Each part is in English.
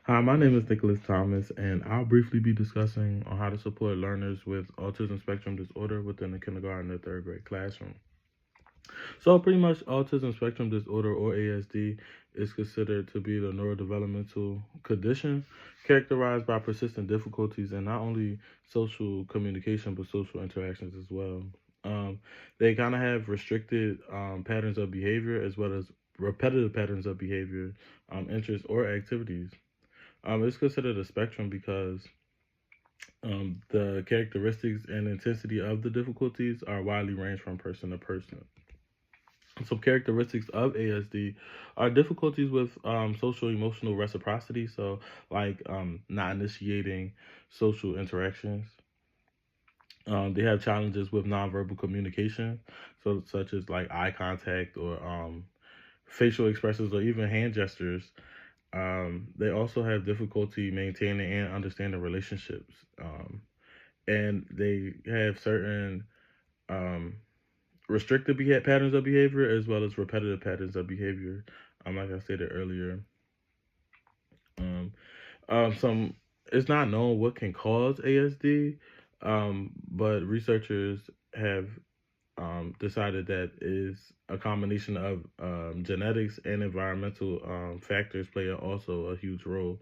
Hi, my name is Nicholas Thomas, and I'll briefly be discussing on how to support learners with autism spectrum disorder within the kindergarten or third grade classroom. So, pretty much, autism spectrum disorder or ASD is considered to be the neurodevelopmental condition characterized by persistent difficulties in not only social communication but social interactions as well. Um, they kind of have restricted patterns of behavior as well as repetitive patterns of behavior, interests, or activities. It's considered a spectrum because the characteristics and intensity of the difficulties are widely ranged from person to person. Some characteristics of ASD are difficulties with social emotional reciprocity, so like not initiating social interactions. They have challenges with nonverbal communication, so such as like eye contact or facial expressions or even hand gestures. They also have difficulty maintaining and understanding relationships, and they have certain um, restricted patterns of behavior as well as repetitive patterns of behavior. Like I stated earlier, um, some it's not known what can cause ASD, but researchers have decided that is a combination of genetics and environmental factors play also a huge role,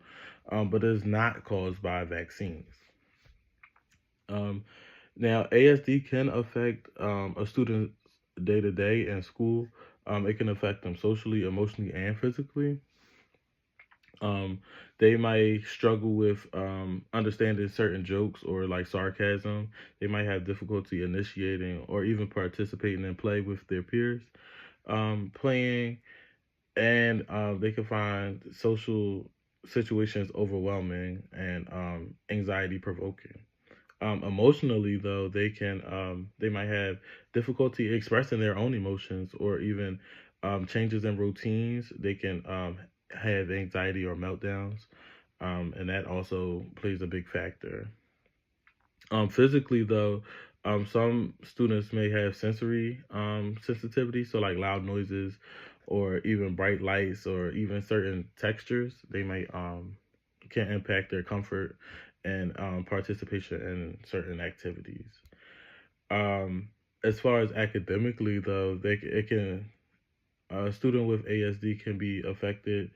but is not caused by vaccines. Um, Now, ASD can affect a student's day to day in school. It can affect them socially, emotionally, and physically. Um, they might struggle with understanding certain jokes or like sarcasm. They might have difficulty initiating or even participating in play with their peers. Playing, and they can find social situations overwhelming and anxiety provoking. Emotionally, though, they might have difficulty expressing their own emotions or even changes in routines. They can have anxiety or meltdowns, and that also plays a big factor. Physically, though, some students may have sensory sensitivity, so like loud noises, or even bright lights, or even certain textures. They may can impact their comfort and participation in certain activities. Um, as far as academically, though, it can a student with ASD can be affected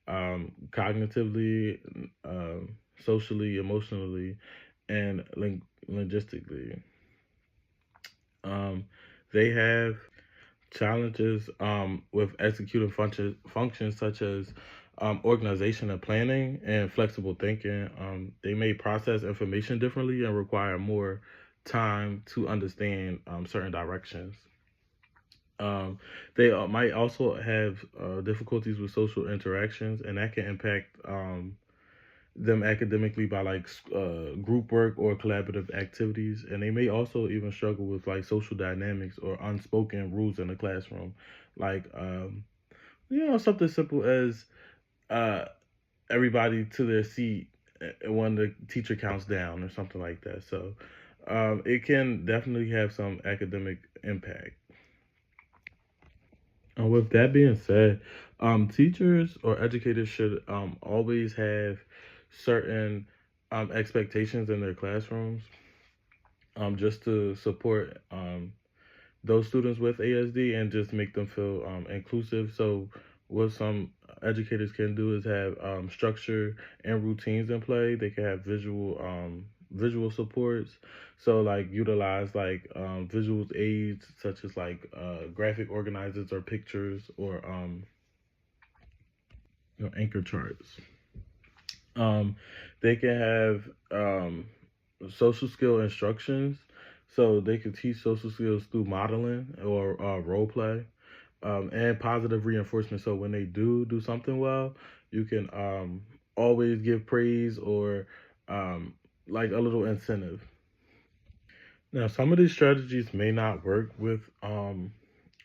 cognitively, socially, emotionally, and linguistically. Um, they have challenges with executing functions such as organization and planning and flexible thinking. They may process information differently and require more time to understand certain directions. Um, they might also have difficulties with social interactions, and that can impact them academically by like group work or collaborative activities, and they may also even struggle with like social dynamics or unspoken rules in the classroom, like something simple as uh, everybody to their seat when the teacher counts down or something like that. So it can definitely have some academic impact. With that being said, teachers or educators should always have certain expectations in their classrooms, just to support those students with ASD and just make them feel inclusive. So, what some educators can do is have structure and routines in play. They can have visual supports. So, like utilize like visuals aids such as like graphic organizers or pictures or anchor charts. Um, they can have social skill instructions. So they can teach social skills through modeling or role play, and positive reinforcement. So when they do something well, you can always give praise or um, like a little incentive. Now, some of these strategies may not work with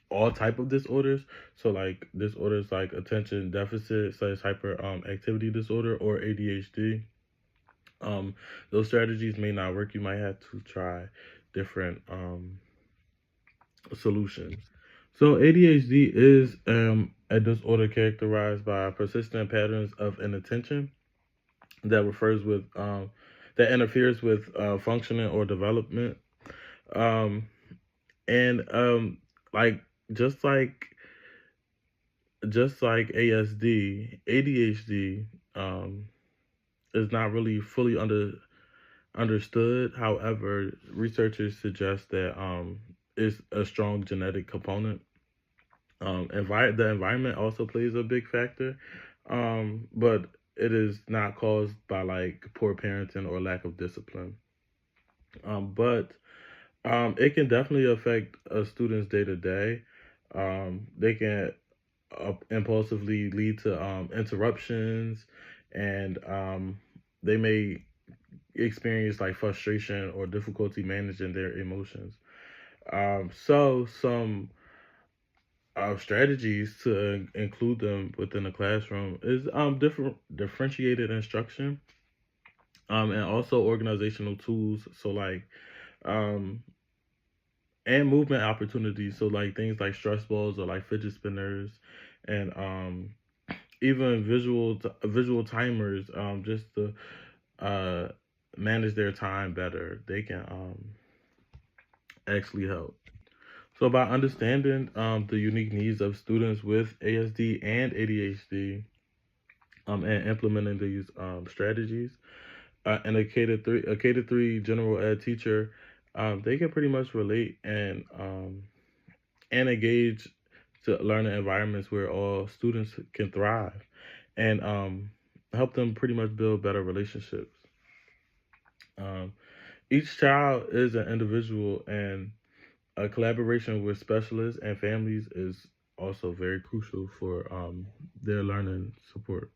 all type of disorders. So like disorders like attention deficit slash hyper activity disorder or ADHD. Um, those strategies may not work. You might have to try different solutions. So ADHD is a disorder characterized by persistent patterns of inattention. that refers with that interferes with functioning or development. Um, and like just like just like ASD, ADHD is not really fully understood. However, researchers suggest that it's a strong genetic component. The environment also plays a big factor, but it is not caused by like poor parenting or lack of discipline. But it can definitely affect a student's day to day. They can impulsively lead to interruptions, and they may experience like frustration or difficulty managing their emotions. So some strategies to include them within the classroom is differentiated instruction, and also organizational tools. So like um, and movement opportunities. So like things like stress balls or like fidget spinners, and even visual timers. Just to uh, manage their time better, they can actually help. So by understanding the unique needs of students with ASD and ADHD, and implementing these strategies, and a K to 3 general ed teacher, they can pretty much relate and engage to learning environments where all students can thrive, and help them pretty much build better relationships. Um, each child is an individual, and a collaboration with specialists and families is also very crucial for their learning support.